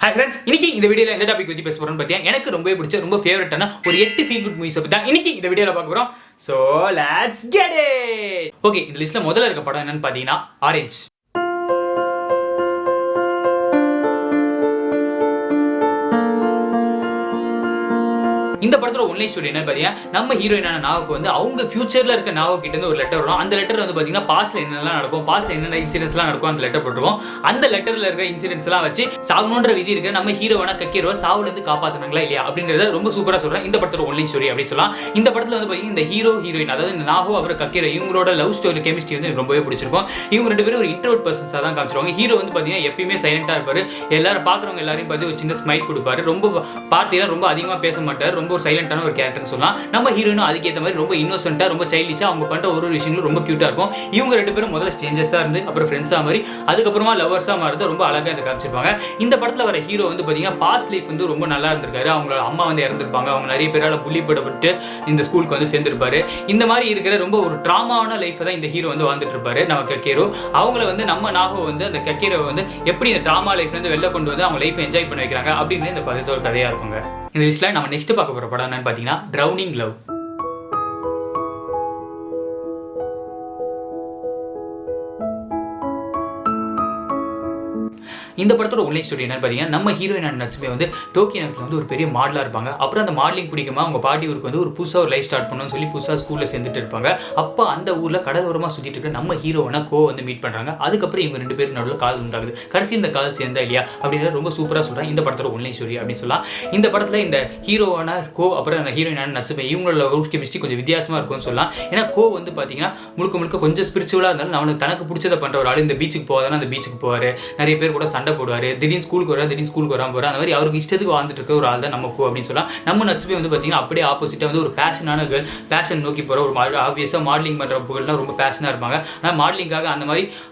Hi friends, இன்னைக்கு இந்த வீடியோல எந்த டாபிக் பத்தி பேச போறோம்னு பாத்தீங்க எனக்கு ரொம்பவே பிடிச்ச ரொம்ப ஃபேவரட்டான ஒரு 8 ஃபீல் குட் மூவிஸ் பத்தி தான் இன்னைக்கு இந்த வீடியோல பார்க்க போறோம். So let's get it. Okay, இந்த லிஸ்ட்ல முதல்ல இருக்க படம் என்னன்னு பாத்தீங்கன்னா ஆரஞ்ச். இந்த படத்தோட ஒன்லைன் ஸ்டோரி என்ன பாத்தீங்கன்னா நம்ம ஹீரோயினான நாவுக்கு வந்து அவங்க ஃபியூச்சர்ல இருக்க நாவு கிட்ட இருந்து ஒரு லெட்டர் வரும். அந்த லெட்டர் வந்து பாத்தீங்கன்னா பாஸ்ட்ல என்னெல்லாம் நடக்கும், பாஸ்ட்ல என்னென்ன இன்சிடென்ட்ஸ்லாம் நடக்கும் அந்த லெட்டர் போட்டுருவோம். அந்த லெட்டர்ல இருக்க இன்சிடென்ட்ஸ் எல்லாம் வச்சு சாகணுன்ற விதி இருக்க நம்ம ஹீரோவான கக்கீரோவை சாவுல இருந்து காப்பாத்துனாங்களா இல்லையா அப்படின்றத ரொம்ப சூப்பரா சொல்றேன் இந்த படத்தோட ஒன்லைன் ஸ்டோரி அப்படி சொல்லலாம். இந்த படத்துல வந்து பாத்தீங்கன்னா இந்த ஹீரோ ஹீரோயின் அதாவது இந்த நாகோ அப்புறம் கக்கீரோ இவங்களோட லவ் ஸ்டோரி கெமிஸ்ட்ரி வந்து ரொம்பவே பிடிச்சிருக்கும். இவங்க ரெண்டு பேரும் ஒரு இன்ட்ரோவர்ட் பர்சன்ஸா தான் காமிச்சிருவாங்க. ஹீரோ வந்து பாத்தீங்கன்னா எப்பயுமே சைலண்டா இருப்பாரு, எல்லாரும் பாக்குறவங்க எல்லாரையும் பார்த்து ஒரு சின்ன ஸ்மைல் கொடுப்பாரு, ரொம்ப பார்த்தீங்கன்னா ரொம்ப அதிகமா பேச மாட்டாரு, ரொம்ப ஒரு சைலண்டான ஒரு கேரக்டர்னு சொல்லலாம். நம்ம ஹீரோயினும் அதுக்கேற்ற மாதிரி ரொம்ப இன்னோசென்ட்டா ரொம்ப சைல்டிஷா அவங்க பண்ற ஒரு விஷயங்களும் ரொம்ப கியூட்டா இருக்கும். இவங்க ரெண்டு பேரும் முதல்ல ஸ்ட்ரேஞ்சர்ஸா இருந்து அப்புறம் ஃப்ரெண்ட்ஸா மாதிரி அதுக்கப்புறமா லவர்ஸா மாறுறது ரொம்ப அழகா இதை காமிச்சிருப்பாங்க. இந்த படத்துல வர ஹீரோ வந்து பாத்தீங்கன்னா பாஸ்ட் லைஃப் வந்து ரொம்ப நல்லா இருந்திருக்காரு. அவங்களோட அம்மா வந்து இறந்துருப்பாங்க, அவங்க நிறைய பேரால புள்ளி போடப்பட்டு இந்த ஸ்கூலுக்கு வந்து சேர்ந்திருப்பாரு. இந்த மாதிரி இருக்கிற ரொம்ப ஒரு ட்ராமாவான லைஃப் தான் இந்த ஹீரோ வந்து வாழ்ந்துட்டு இருப்பாரு. நம்ம கக்கீரோ அவங்கள வந்து நம்ம நாகோ வந்து அந்த கக்கீரோ வந்து எப்படி இந்த ட்ராமா லைஃப்ல இருந்து வெளில கொண்டு வந்து அவங்க லைஃப் என்ஜாய் பண்ண வைக்கிறாங்க அப்படின்னு இந்த படத்தோட கதையா இருக்குங்க. இந்த லிஸ்ட்ல நம்ம நெக்ஸ்ட் பார்க்க போற படம் என்னன்னு பாத்தீங்கன்னா ட்ரவுனிங் லவ். இந்த படத்தோட ஒன்லைன் ஸ்டோரி என்னன்னு பார்த்தீங்கன்னா நம்ம ஹீரோயின் நட்சுமே வந்து டோக்கியோ நகரத்தில் வந்து ஒரு பெரிய மாடலாக இருப்பாங்க. அப்புறம் அந்த மாடலிங் பிடிக்குமா அவங்க பாட்டி ஊருக்கு வந்து ஒரு புதுசாக ஒரு லைஃப் ஸ்டார்ட் பண்ணணும்னு சொல்லி புதுசாக ஸ்கூலில் சேர்ந்துட்டு இருப்பாங்க. அப்போ அந்த ஊரில் கடலோரமாக சுற்றிட்டு இருக்க நம்ம ஹீரோவான கோ வந்து மீட் பண்ணுறாங்க. அதுக்கப்புறம் இவங்க ரெண்டு பேரும் நடுவில் காதல் உண்டாகுது. கடைசி இந்த காதல் சேர்ந்தா இல்லையா அப்படின்றத ரொம்ப சூப்பராக சொல்கிறேன் இந்த படத்தோட ஒன்லைன் ஸ்டோரி அப்படின்னு சொல்லலாம். இந்த படத்தில் இந்த ஹீரோவான கோ அப்புறம் அந்த ஹீரோயினான நட்சுமே இவங்களோட லவ் கெமிஸ்ட்ரி கொஞ்சம் வித்தியாசமாக இருக்கும்னு சொல்லலாம். ஏன்னா கோ வந்து பார்த்தீங்கன்னா முழுக்க கொஞ்சம் ஸ்பிரிச்சுவலாக இருந்தாலும் அவனுக்கு தனக்கு பிடிச்சதை பண்ணுற ஒரு ஆள். இந்த பீச்சுக்கு போவாதானா அந்த பீச்சுக்கு போவார், நிறைய பேர் கூட சண்டை போடுவார், திடீர்னு ஸ்கூலுக்கு வராம போறாரு. அந்த மாதிரி அவருக்கு இஷ்டத்துக்கு வாழ்ந்துட்டு இருக்க ஒரு ஆள் தான் நமக்கு அப்படின்னு சொல்லலாம். நம்ம நட்சுமே வந்து பார்த்தீங்கன்னா அப்படியே ஆப்போசிட்டா வந்து ஒரு பேஷனான கேர்ள், பேஷன் நோக்கி போற ஒரு ஆப்வியஸா மாடலிங் பண்ற புகழ்லாம் ரொம்ப பேஷனா இருப்பாங்க. ஆனால் மாடலிங்காக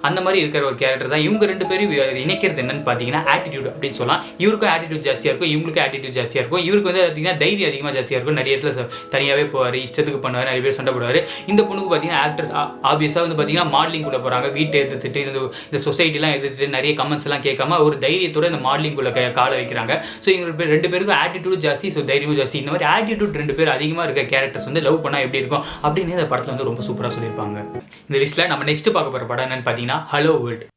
அந்த மாதிரி இருக்கிற ஒரு கேரக்டர் தான். இவங்க ரெண்டு பேரும் இணைக்கிறது என்னன்னு பார்த்தீங்கன்னா ஆட்டிடியூட் அப்படின்னு சொல்லலாம். இவருக்கும் ஆட்டிடியூட் ஜாஸ்தியா இருக்கும், இவங்களுக்கும் ஆட்டிடியூட் ஜாஸ்தியா இருக்கும். இவருக்கு வந்து பார்த்தீங்கன்னா தைரியம் அதிகமாக ஜாஸ்தியா இருக்கும், நிறைய இடத்துல தனியாகவே போவார், இஷ்டத்துக்கு பண்ணுவார், நிறைய பேர் சண்டை போடுவார். இந்த பொண்ணுக்கு பார்த்தீங்கன்னா ஆக்டர்ஸ் ஆப்வியஸா வந்து பார்த்தீங்கன்னா மாடலிங் கூட போறாங்க, வீட்டை எதிர்த்துட்டு இந்த சொசைட்டிலாம் எதிர்த்துட்டு நிறைய கமெண்ட்ஸ் எல்லாம் கேட்காம ஒரு தைரியத்தோட இந்த மாடலிங் குள்ள கால வைக்கிறாங்க. ஸோ இவங்க ரெண்டு பேருக்கும் ஆட்டிடியூட் ஜாஸ்தி, ஸோ தைரியமும் ஜாஸ்தி. இந்த மாதிரி ஆட்டிடியூட் ரெண்டு பேர் அதிகமாக இருக்க கேரக்டர்ஸ் வந்து லவ் பண்ணா எப்படி இருக்கும் அப்படின்னு இந்த படத்தில் வந்து ரொம்ப சூப்பராக சொல்லியிருப்பாங்க. இந்த லிஸ்ட்ல நம்ம நெக்ஸ்ட் பார்க்க போற படம் என்னன்னு பார்த்தீங்கன்னா ஹலோ வேர்ல்ட்.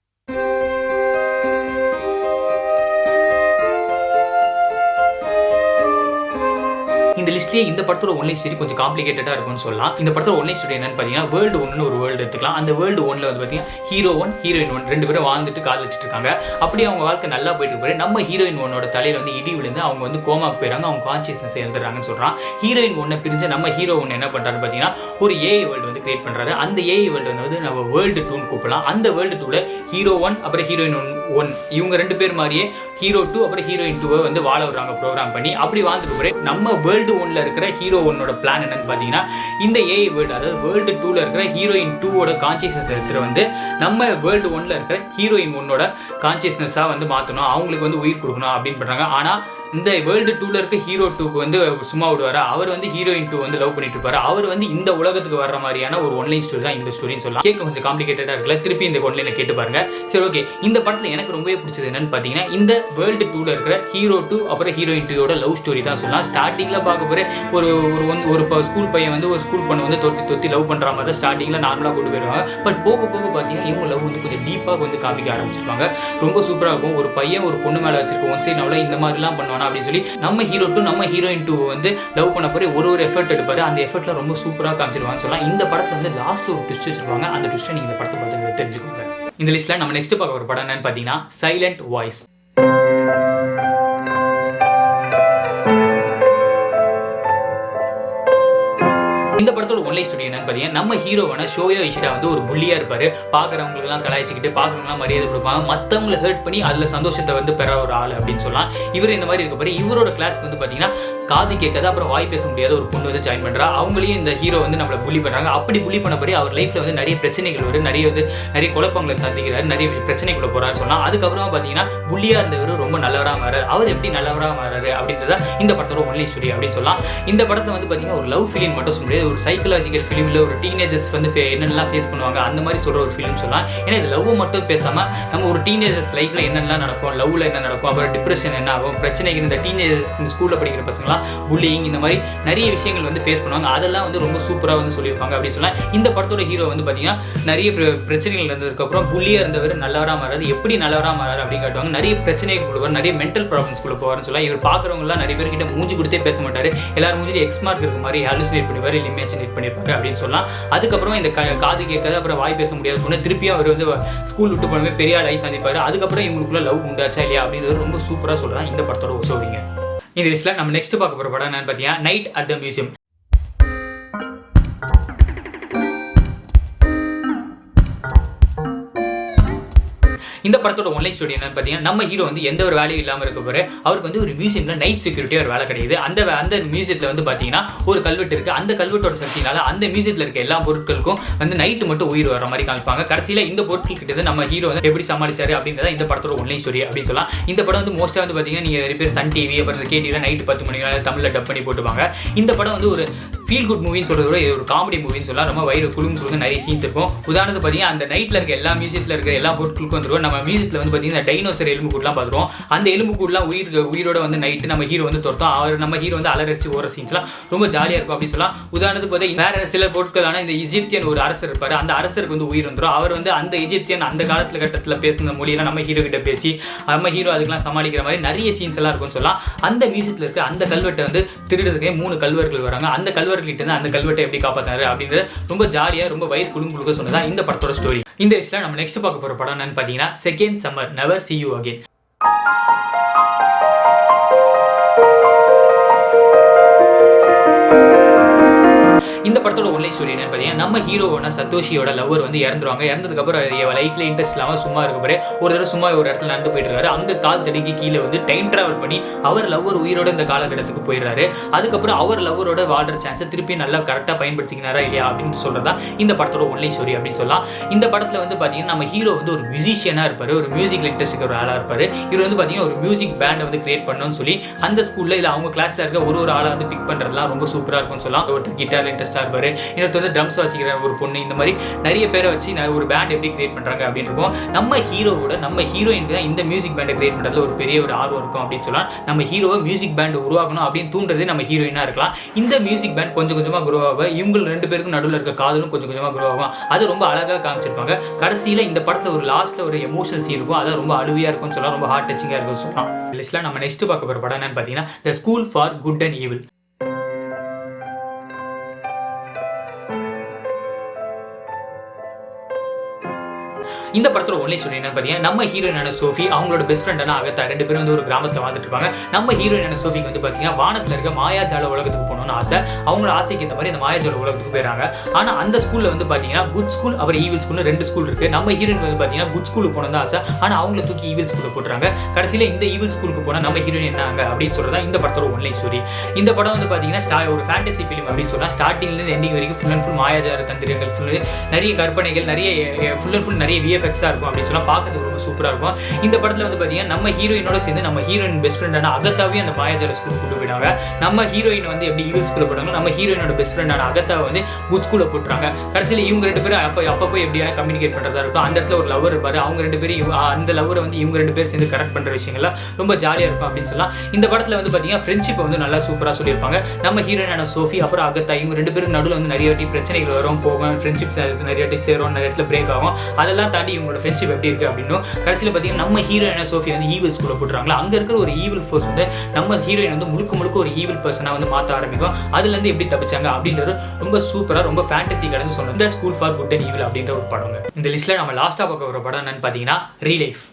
இந்த லிஸ்ட்லேயே இந்த படத்தோட ஒன்லைன் ஸ்டோரி கொஞ்சம் காம்ப்ளிகேட்டடாக இருக்கும்னு சொல்லலாம். இந்த படத்தோட ஒன்லைன் ஸ்டோரி என்னன்னு பார்த்தீங்கன்னா வேர்ல்டு ஒன்னு ஒரு வேர்ல்டு எடுத்துக்கலாம். அந்த வேர்ல்டு ஒன்ல வந்து பார்த்தீங்கன்னா ஹீரோ ஒன் ஹீரோயின் ஒன் ரெண்டு பேரும் வாழ்ந்துட்டு கால் வச்சுட்டு இருக்காங்க. அப்படியே அவங்க வாழ்க்கை நல்லா போயிட்டு இருப்பாரு. நம்ம ஹீரோயின் ஒன்னோட தலையில வந்து இடி விழுந்து அவங்க வந்து கோமாக்கு போயிறாங்க, அவங்க கான்சியஸ்னஸ் எழுந்துறாங்கன்னு சொல்றான். ஹீரோயின் ஒன்னை பிரிஞ்ச நம்ம ஹீரோ ஒன்று என்ன பண்றாரு பார்த்தீங்கன்னா ஒரு ஏஐ வேர்ல்டு வந்து கிரியேட் பண்றாரு. அந்த ஏஐ வேர்ல்டு வந்து நம்ம வேர்ல்டு டூன்னு கூப்பிடலாம். அந்த வேர்ல்டு டூல ஹீரோ ஒன் அப்புறம் ஹீரோயின் ஒன் இவங்க ரெண்டு பேர் மாதிரியே ஹீரோ டூ அப்புறம் ஹீரோயின் டூவை வந்து வாழ விடுறாங்க ப்ரோக்ராம் பண்ணி. அப்படி வாழ்ந்துட்டு நம்ம வேர்ல்டு ஒன்ல இருக்கிற ஹீரோ ஒன்னோட பிளான் என்னன்னு பார்த்தீங்கன்னா இந்த ஏஐ வேர்ல்டு அதாவது வேர்ல்டு டூல இருக்கிற ஹீரோயின் டூவோட கான்சியஸ்னஸ் எடுத்துட்டு வந்து நம்ம வேர்ல்டு ஒன்ல இருக்கிற ஹீரோயின் ஒன்னோட கான்சியஸ்னஸா வந்து மாற்றணும், அவங்களுக்கு வந்து உயிர் கொடுக்கணும் அப்படின்னு பண்றாங்க. ஆனால் இந்த வேர்ல்டு டூல இருக்க ஹீரோ டூக்கு வந்து சும்மா விடுவாரு, அவர் வந்து ஹீரோயின் டூ வந்து லவ் பண்ணிட்டு இருப்பாரு. அவர் வந்து இந்த உலகத்துக்கு வர்ற மாதிரியான ஒரு ஒன்லைன் ஸ்டோரி தான் இந்த ஸ்டோரின்னு சொல்லலாம். கேட்க கொஞ்சம் காம்ப்ளிகேட்டடா இருக்குல்ல, திருப்பி இந்த ஒன்லைனை கேட்டு பாருங்க. சரி ஓகே, இந்த படத்துல எனக்கு ரொம்பவே பிடிச்சது என்னன்னு பாத்தீங்கன்னா இந்த வேர்ல்டு டூல இருக்கிற ஹீரோ டூ அப்புறம் ஹீரோயின் டூயோட லவ் ஸ்டோரி தான் சொல்லலாம். ஸ்டார்டிங்ல பார்க்க போற ஒரு ஸ்கூல் பையன் வந்து ஒரு ஸ்கூல் பொண்ணு வந்து தொத்தி லவ் பண்ற மாதிரி தான் ஸ்டார்டிங்ல நார்மலா கொண்டு போயிருவாங்க. பட் போக பாத்தீங்கன்னா இவங்க லவ் வந்து கொஞ்சம் டீப்பா வந்து காமிக்க ஆரம்பிச்சிருப்பாங்க. ரொம்ப சூப்பரா இருக்கும். ஒரு பையன் ஒரு பொண்ணு மேல வச்சிருக்க ஒன் சைடு நவல இந்த மாதிரி எல்லாம் பண்ணுவாங்க அப்படின்னு சொல்லி நம்ம ஹீரோ டூ நம்ம ஹீரோயின் டூ வந்து லவ் பண்ண போய் ஒரு எஃபர்ட் எடுப்பாரு. அந்த எஃபர்ட்ல ரொம்ப சூப்பரா காமிச்சிருவாங்க சொல்லலாம். இந்த படத்துல வந்து லாஸ்ட்ல ஒரு ட்விஸ்ட் வச்சிருப்பாங்க. அந்த ட்விஸ்ட்டை நீங்க இந்த படத்தை பார்த்து தெரிஞ்சுக்கோங்க. இந்த லிஸ்ட்ல நம்ம நெக்ஸ்ட் பார்க்க ஒரு படம் என்னன்னு பார்த்தீங்கன்னா சைலண்ட் வாய்ஸ். இந்த படத்தோட ஒன்லைன் ஸ்டோரி என்னன்னு பார்த்தீங்கன்னா நம்ம ஹீரோவான ஷோயோ இஷிடா வந்து ஒரு புள்ளியா இருப்பாரு. பார்க்குறவங்களுக்குலாம் கலாய்ச்சிக்கிட்டு பார்க்குறவங்களாம் மரியாதை கொடுப்பாங்க, மற்றவங்களை ஹர்ட் பண்ணி அதில் சந்தோஷத்தை வந்து பெற ஒரு ஆள் அப்படின்னு சொல்லலாம். இவர் இந்த மாதிரி இருக்க பாரு. இவரோட கிளாஸ்க்கு வந்து பார்த்தீங்கன்னா காது கேட்காத அப்புறம் வாய் பேச முடியாத ஒரு பொண்ணு வந்து ஜாயின் பண்றா. அவங்களையும் இந்த ஹீரோ வந்து நம்மளை புலி பண்றாங்க. அப்படி புலி பண்ண பிறகு அவர் லைஃப்ல வந்து நிறைய பிரச்சனைகள் வரும், நிறைய குழப்பங்களை சந்திக்கிறாரு, நிறைய பிரச்சனைக்குள்ள போறாரு சொன்னா. அதுக்கப்புறமா பாத்தீங்கன்னா புள்ளியா இருந்தவர் ரொம்ப நல்லவரா மாறாரு. அவர் எப்படி நல்லவரா மாறாரு அப்படின்றத இந்த படத்தோட ஒன்லி ஸ்டோரி அப்படின்னு சொல்லலாம். இந்த படத்துல வந்து பாத்தீங்கன்னா ஒரு லவ் ஃபிலிம் மட்டும் சொல்ல முடியாது, ஒரு சைக்கலாஜிக்கல் ஃபிலிம், இல்ல ஒரு டீனேஜர்ஸ் வந்து என்னென்னலாம் ஃபேஸ் பண்ணுவாங்க அந்த மாதிரி சொல்ற ஒரு ஃபிலிம் சொல்லலாம். ஏன்னா இது லவ் மட்டும் பேசாம நம்ம ஒரு டீனேஜர்ஸ் லைஃப்ல என்னென்னலாம் நடக்கும், லவ்ல என்ன நடக்கும், அப்புறம் டிப்ரெஷன் என்ன ஆகும், பிரச்சனைகள், இந்த டீனேஜர்ஸ் ஸ்கூல்ல படிக்கிற பசங்களாம் புல்லிங் இந்த மாதிரி நிறைய விஷயங்கள் வந்து ஃபேஸ் பண்ணுவாங்க. அதெல்லாம் வந்து ரொம்ப சூப்பரா வந்து சொல்லியிருப்பாங்க அப்படின்னு சொல்லலாம். இந்த படத்தோட ஹீரோ வந்து பாத்தீங்கன்னா நிறைய பிரச்சனைகள் இருந்ததுக்கு அப்புறம் புள்ளியா இருந்தவர் நல்லவரா மாறாரு. எப்படி நல்லவரா மாறாரு அப்படின்னு காட்டுவாங்க. நிறைய பிரச்சனைகள், நிறைய மென்டல் ப்ராப்ளம்ஸ் குள்ள போவார்னு சொல்லலாம். இவர் பாக்குறவங்க எல்லாம் நிறைய பேர் கிட்ட மூஞ்சி கொடுத்தே பேச மாட்டாரு. எல்லாரும் மூஞ்சி எக்ஸ் மார்க் இருக்க மாதிரி ஹாலுசினேட் பண்ணிப்பாரு, இல்லை இமேஜினேட் பண்ணிருப்பாரு அப்படின்னு சொல்லலாம். அதுக்கப்புறமா இந்த காது கேட்காத அப்புறம் வாய் பேச முடியாது சொன்ன திருப்பியும் அவர் வந்து ஸ்கூல் விட்டு போனவே பெரிய லைஃப் சந்திப்பாரு. அதுக்கப்புறம் இவங்களுக்குள்ள லவ் உண்டாச்சா இல்லையா அப்படின்றது ரொம்ப சூப்பரா சொல்றாங்க இந்த படத்தோட சொல்றீங்க. இந்த லிஸ்ட்ல நம்ம நெக்ஸ்ட் பார்க்க போற படம் என்னன்னு பாத்தீங்கன்னா நைட் அட் த மியூசியம். இந்த படத்தோட ஒன்லைன் ஸ்டோரி என்னன்னு பார்த்தீங்கன்னா நம்ம ஹீரோ வந்து எந்த ஒரு வேலையும் இல்லாமல் இருக்க போற அவருக்கு வந்து ஒரு மியூசியம்ல நைட் செக்யூரிட்டியா ஒரு வேலை கிடையாது. அந்த மியூசியத்தில் வந்து பார்த்தீங்கன்னா ஒரு கல்வெட்டு இருக்கு. அந்த கல்வெட்டோட சக்தினால அந்த மியூசியத்தில் இருக்க எல்லா பொருட்களுக்கும் வந்து நைட்டு மட்டும் உயிர் வர மாதிரி காமிப்பாங்க. கடைசியில் இந்த பொருட்கள் கிட்ட நம்ம ஹீரோ வந்து எப்படி சமாளிச்சாரு அப்படின்றத இந்த படத்தோட ஒன்லைன் ஸ்டோரி அப்படின்னு சொல்லலாம். இந்த படம் வந்து மோஸ்ட்டாக வந்து பார்த்தீங்கன்னா நீங்க நிறைய பேர் சன் டிவி அப்புறம் கேடிவில நைட் 10 மணிக்கு தமிழில் டப் பண்ணி போட்டுப்பாங்க. இந்த படம் வந்து ஒரு ஃபீல் குட் மூவின்னு சொல்றத விட ஒரு காமெடி மூவின்னு சொல்லலாம். ரொம்ப வயிறு குழுங்கு நிறைய சீன்ஸ் இருக்கும். உதாரணத்துக்கு பார்த்தீங்கன்னா அந்த நைட்ல இருக்க எல்லா மியூசியத்தில் இருக்க எல்லா பொருட்களுக்கும் வந்துருவோம். நம்ம மியூசியத்தில் வந்து பார்த்தீங்கன்னா டைனோசர் எலும்பு கூடலாம் பார்த்துருவோம். அந்த எலும்பு கூடலாம் உயிரோட வந்து நைட்டு நம்ம ஹீரோ வந்து துரத்தோம். நம்ம ஹீரோ வந்து அலரடிச்சு ஓர சீன்ஸ்லாம் ரொம்ப ஜாலியாக இருக்கும் அப்படின்னு சொல்லலாம். உதாரணத்துக்கு பார்த்தீங்கன்னா வேற சில பொருட்களான இந்த எஜிப்தியன் ஒரு அரசர் இருப்பாரு. அந்த அரசருக்கு வந்து உயிர் வந்துடும். அவர் வந்து அந்த எஜிப்தியன் அந்த காலத்துல கட்டத்தில் பேசுன மொழியெல்லாம் நம்ம ஹீரோ கிட்ட பேசி நம்ம ஹீரோ அதுக்கெல்லாம் சமாளிக்கிற மாதிரி நிறைய சீன்ஸ் எல்லாம் இருக்கும்னு சொல்லலாம். அந்த மியூசியத்தில் இருக்க அந்த கல்வெட்டை வந்து திருடுறதுக்கே 3 கல்வர்கள் வராங்க. அந்த கல்வர்கிட்ட இருந்து அந்த கல்வெட்டை எப்படி காப்பாத்தினாரு அப்படின்றது ரொம்ப ஜாலியாக ரொம்ப வயிறு குழுங்க சொன்னதா இந்த படத்தோட ஸ்டோரி. இந்த லிஸ்ட்ல நம்ம நெக்ஸ்ட் பார்க்க போற படம் என்னன்னு பார்த்தீங்கன்னா second summer never see you again. இந்த படத்தோட ஒன்லைன் ஸ்டோரி என்னன்னு பார்த்தீங்கன்னா நம்ம ஹீரோவோட சத்தோஷியோட லவர் வந்து இறந்துருவாங்க. இறந்ததுக்கு அப்புறம் லைஃப்ல இன்ட்ரெஸ்ட் இல்லாமல் சும்மா இருக்க போற ஒரு தடவை சும்மா ஒரு இடத்துல நடந்து போயிட்டு இருக்காரு. அங்க கால் தடிக்கு கீழே வந்து டைம் டிராவல் பண்ணி அவர் லவர் உயிரோட இந்த காலகட்டத்துக்கு போயிடுறாரு. அதுக்கப்புறம் அவர் லவரோட வாழ்ற சான்ஸை திருப்பி நல்லா கரெக்டாக பயன்படுத்திக்கிறாரா இல்லையா அப்படின்னு சொல்றதா இந்த படத்தோட ஒன்லைன் ஸ்டோரி அப்படின்னு சொல்லலாம். இந்த படத்துல வந்து பார்த்தீங்கன்னா நம்ம ஹீரோ வந்து ஒரு மியூசிஷியனா இருப்பாரு, ஒரு மியூசிக்ல இன்ட்ரெஸ்ட் ஒரு ஆளா இருப்பாரு. இவர் வந்து பார்த்தீங்கன்னா ஒரு மியூசிக் பேண்டை வந்து கிரியேட் பண்ணணும்னு சொல்லி அந்த ஸ்கூல்ல இல்லை அவங்க கிளாஸ்ல இருக்க ஒரு ஆளை வந்து பிக் பண்றதுலாம் ரொம்ப சூப்பரா இருக்கும்னு சொல்லலாம். ஒருத்தர் கிட்டார் இன்ட்ரெஸ்டா இருப்பாரு, இன்னொருத்தர் வந்து ட்ரம்ஸ் வாசிக்கிற ஒரு பொண்ணு, இந்த மாதிரி நிறைய பேரை வச்சு ஒரு பேண்ட் எப்படி கிரியேட் பண்றாங்க அப்படின்னு இருக்கும். நம்ம ஹீரோவோட நம்ம ஹீரோயினுக்கு தான் இந்த மியூசிக் பேண்டை கிரியேட் பண்றதுல ஒரு பெரிய ஒரு ஆர்வம் இருக்கும் அப்படின்னு சொல்லலாம். நம்ம ஹீரோவை மியூசிக் பேண்ட் உருவாக்கணும் அப்படின்னு தூண்டுறதே நம்ம ஹீரோயினா இருக்கலாம். இந்த மியூசிக் பேண்ட் கொஞ்சம் கொஞ்சமா குரோ ஆகும். இவங்க 2 பேருக்கும் நடுவில் இருக்க காதலும் கொஞ்சம் கொஞ்சமா குரோ ஆகும். அது ரொம்ப அழகா காமிச்சிருப்பாங்க. கடைசியில இந்த படத்துல ஒரு லாஸ்ட்ல ஒரு எமோஷனல் சீன் இருக்கும். அது ரொம்ப அழுவியா இருக்கும்னு சொல்லலாம், ரொம்ப ஹார்ட் டச்சிங்கா இருக்கும்னு சொல்லலாம். லிஸ்ட்ல நம்ம நெக்ஸ்ட் பார்க்க போற படம் என்னன்னு பார்த்தீங்கன்னா the school for good and evil. இந்த படத்தோட ஒன்லைன் ஸ்டோரி என்ன பார்த்தீங்கன்னா நம்ம ஹீரோயினான சோஃபி அவங்களோட பெஸ்ட் ஃப்ரெண்டான அகத்தா 2 பேரும் வந்து ஒரு கிராமத்தில் வாழ்ந்துட்டு இருப்பாங்க. நம்ம ஹீரோயினான சோஃபிக்கு வந்து பார்த்தீங்கன்னா வானத்தில் இருக்க மாயாஜால உலகத்துக்கு போகணும்னு ஆசை. அவங்களோட ஆசைக்கு ஏற்ற மாதிரி அந்த மாயாஜால உலகத்துக்கு போயிடறாங்க. ஆனால் அந்த ஸ்கூலில் வந்து பார்த்தீங்கன்னா குட் ஸ்கூல் அப்புறம் ஈவில் ஸ்கூல்னு 2 ஸ்கூல் இருக்கு. நம்ம ஹீரோயின் வந்து பார்த்தீங்கன்னா குட் ஸ்கூலுக்கு போகணும் தான் ஆசை. ஆனால் அவங்கள தூக்கி ஈவில் ஸ்கூலில் போட்டுறாங்க. கடைசியில் இந்த ஈவில் ஸ்கூலுக்கு போனால் நம்ம ஹீரோயின் என்னாங்க அப்படின்னு சொல்றதா இந்த படத்தோட ஒன்லைன் ஸ்டோரி. இந்த படம் வந்து பார்த்தீங்கன்னா ஒரு ஃபேண்டசி ஃபிலிம் அப்படின்னு சொல்லலாம். ஸ்டார்டிங்லேருந்து எண்டிங் வரைக்கும் ஃபுல் அண்ட் ஃபுல் மாயாஜால தந்திரங்கள், ஃபுல் நிறைய கற்பனைகள், நிறைய ஃபுல் அண்ட் ஃபுல் நிறைய விஎஃப்எக்ஸாக இருக்கும் அப்படின்னு சொல்லலாம். பார்க்கறதுக்கு ரொம்ப சூப்பராக இருக்கும். இந்த படத்தில் வந்து பார்த்தீங்கன்னா நம்ம ஹீரோயினோட சேர்ந்து நம்ம ஹீரோயின் பெஸ்ட் ஃப்ரெண்டான அகத்தாவையும் அந்த மாயாஜால ஸ்கூலுக்கு கொண்டு போயிடுவாங்க. நம்ம ஹீரோயின் வந்து எப்படி ஈவில் ஸ்கூலில் போட்டாங்க, நம்ம ஹீரோயினோட பெஸ்ட் ஃப்ரெண்டான அகத்தாவை வந்து குட் ஸ்கூலில் போட்டுறாங்க. கடைசியில் இவங்க 2 பேரும் அப்பப்போ எப்படியான கம்யூனிகேட் பண்ணுறதா இருக்கும். அந்த இடத்துல ஒரு லவர் இருப்பாரு. அவங்க 2 பேரும் அந்த லவரை வந்து இவங்க 2 பேரும் சேர்ந்து கரெக்ட் பண்ணுற விஷயங்கள்லாம் ரொம்ப ஜாலியாக இருக்கும் அப்படின்னு சொல்லலாம். இந்த படத்தில் வந்து பார்த்தீங்கன்னா ஃப்ரெண்ட்ஷிப்பை வந்து நல்லா சூப்பராக சொல்லியிருப்பாங்க. நம்ம ஹீரோயினான சோஃபி அப்புறம் அகத்தா இவங்க 2 பேருக்கு நடுவில் வந்து நிறைய வாட்டி பிரச்சனைகள் வரும், போகும், ஃப்ரெண்ட்ஷிப்ஸ் நிறைய வாட்டி சேரும், நிறைய இடத்துல பிரேக் ஆகும். அதெல்லாம் தாண்டி இவங்களோட ஃப்ரெண்ட்ஷிப் எப்படி இருக்கு அப்படின்னும் கடைசியில் பார்த்தீங்கன்னா நம்ம ஹீரோயினான சோஃபி வந்து ஈவில் ஸ்கூலில் போட்டுறாங்களா. அங்கே இருக்கிற ஒரு ஈவில் ஃபோர்ஸ் வந்து நம்ம ஹீரோயின் வந்து முழுக்க ஒரு ஈவில் பர்சனாக வந்து மாற்ற ஆரம்பிக்கும். அதுலேருந்து எப்படி தப்பிச்சாங்க அப்படின்றது ரொம்ப சூப்பராக ரொம்ப ஃபேண்டசி கடந்து சொன்னது இந்த school for good and evil அப்படின்ற ஒரு படம். இந்த லிஸ்ட்டில் நம்ம லாஸ்ட்டாக பார்க்க ஒரு படம் என்னன்னு பார்த்தீங்கன்னா ரியல் லைஃப்.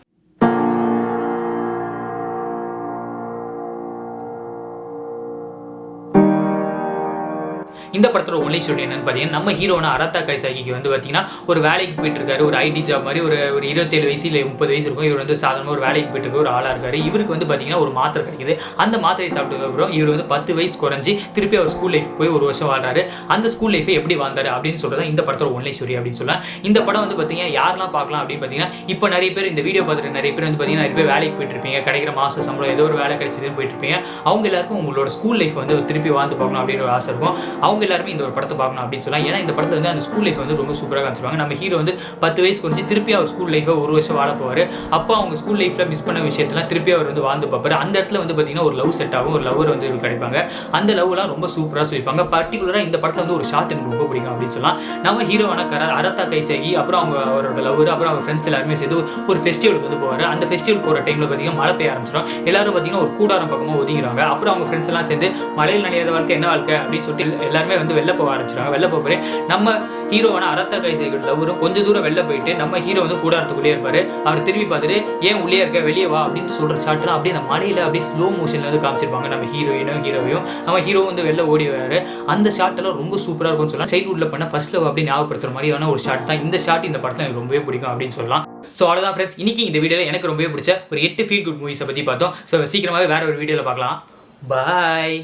இந்த படத்தோட ஒன்லை ஸ்டோரி என்னன்னு பார்த்தீங்கன்னா நம்ம ஹீரோனா அரத்தா கைசாகிக்கு வந்து பார்த்தீங்கன்னா ஒரு வேலைக்கு போயிட்டு இருக்காரு. ஒரு ஐடி ஜாப் மாதிரி ஒரு 27 வயசு இல்லை 30 வயசு இருக்கும். இவர் வந்து சாதாரண ஒரு வேலைக்கு போயிட்டு இருக்க ஒரு ஆளாக இருக்காரு. இவருக்கு வந்து பார்த்தீங்கன்னா ஒரு மாத்திரை கிடைக்குது. அந்த மாத்திரை சாப்பிட்டதுக்கப்புறம் இவர் வந்து 10 வயசு குறைஞ்சி திருப்பி அவர் ஸ்கூல் லைஃப் போய் ஒரு வருஷம் வாழ்றாரு. அந்த ஸ்கூல் லைஃபை எப்படி வாழ்ந்தாரு அப்படின்னு சொல்றது இந்த படத்தோட ஒன்லை ஸ்டோரி அப்படின்னு சொல்லலாம். இந்த படம் வந்து பார்த்தீங்கன்னா யாரெல்லாம் பார்க்கலாம் அப்படின்னு பார்த்தீங்கன்னா இப்போ நிறைய பேர் இந்த வீடியோ பார்த்துட்டு நிறைய பேர் வந்து பார்த்தீங்கன்னா நிறைய பேர் வேலைக்கு போயிட்டு இருப்பீங்க. கிடைக்கிற மாச சம்பளம் ஏதோ ஒரு வேலை கிடைச்சதுன்னு போயிட்டு இருப்பீங்க. அவங்க எல்லாருக்கும் உங்களோட ஸ்கூல் லைஃப் வந்து திருப்பி வாழ்ந்து பார்க்கணும் அப்படின்னு ஒரு ஆசை இருக்கும். அவங்க எல்லாருமே இந்த ஒரு படத்தை பார்க்கணும் அப்படின்னு சொல்லலாம். ஏன்னா இந்த படத்தை வந்து அந்த ஸ்கூல் லைஃப் வந்து ரொம்ப சூப்பராக காமிச்சிருவாங்க. நம்ம ஹீரோ வந்து 10 வயசு குறைஞ்சி திருப்பி அவர் ஸ்கூல் லைஃபை ஒரு வருஷம் வாழ போவார். அப்போ அவங்க ஸ்கூல் லைஃப்பில் மிஸ் பண்ண விஷயத்தெல்லாம் திருப்பி அவர் வந்து வாழ்ந்து பார்ப்பாரு. அந்த இடத்துல வந்து பார்த்தீங்கன்னா ஒரு லவ் செட் ஆகும். ஒரு லவர் வந்து கிடைப்பாங்க. அந்த லவ்லாம் ரொம்ப சூப்பராக சொல்லியிருப்பாங்க. பர்டிகுலராக இந்த படத்தில் வந்து ஒரு ஷார்ட் எனக்கு ரொம்ப பிடிக்கும் அப்படின்னு சொல்லலாம். நம்ம ஹீரோவான அரத்தா கைசாகி அப்புறம் அவரோட லவர் அப்புறம் அவர் ஃப்ரெண்ட்ஸ் எல்லாருமே சேர்ந்து ஒரு ஃபெஸ்டிவலுக்கு வந்து போவார். அந்த ஃபெஸ்டிவல் போகிற டைமில் பார்த்தீங்கன்னா மழை பெய்ய ஆரம்பிச்சிடும். எல்லாரும் பார்த்தீங்கன்னா ஒரு கூடாரம் பக்கமாக ஒதுங்கிறாங்க. அப்புறம் அவங்க ஃப்ரெண்ட்ஸ் எல்லாம் சேர்ந்து மழையில் நனையாத வாழ்க்கை என்ன வாழ்க்கை அப்படின்னு சொல்லிட்டு எல்லாருமே வந்து வெளில போக ஆரம்பிச்சிருக்காங்க. வெளில போகிறேன் நம்ம ஹீரோவான அரத்தா கைசாகியோட லவரும் கொஞ்சம் தூரம் வெளில போயிட்டு நம்ம ஹீரோ வந்து கூடாரத்துக்குள்ளே இருப்பாரு. அவர் திரும்பி பார்த்துட்டு ஏன் உள்ளே இருக்க வெளியே வா அப்படின்னு சொல்ற ஷாட்லாம் அப்படியே அந்த மழையில அப்படியே ஸ்லோ மோஷன்ல வந்து காமிச்சிருப்பாங்க. நம்ம ஹீரோவையும் நம்ம ஹீரோ வந்து வெளில ஓடி வராரு. அந்த ஷாட் எல்லாம் ரொம்ப சூப்பராக இருக்கும்னு சொல்லலாம். சைல்ட்ஹுட்ல பண்ண ஃபர்ஸ்ட் லவ் அப்படி ஞாபகப்படுத்துற மாதிரியான ஒரு ஷாட் தான் இந்த ஷாட். இந்த படத்தில் எனக்கு ரொம்பவே பிடிக்கும் அப்படின்னு சொல்லலாம். ஸோ அவ்வளோதான் ஃப்ரெண்ட்ஸ், இன்னைக்கு இந்த வீடியோவில் எனக்கு ரொம்பவே பிடிச்ச ஒரு 8 ஃபீல் குட் மூவிஸை பற்றி பார்த்தோம். ஸோ சீக்கிரமாகவே வேற ஒரு வீடியோவில் பார்க்கலாம். பாய்.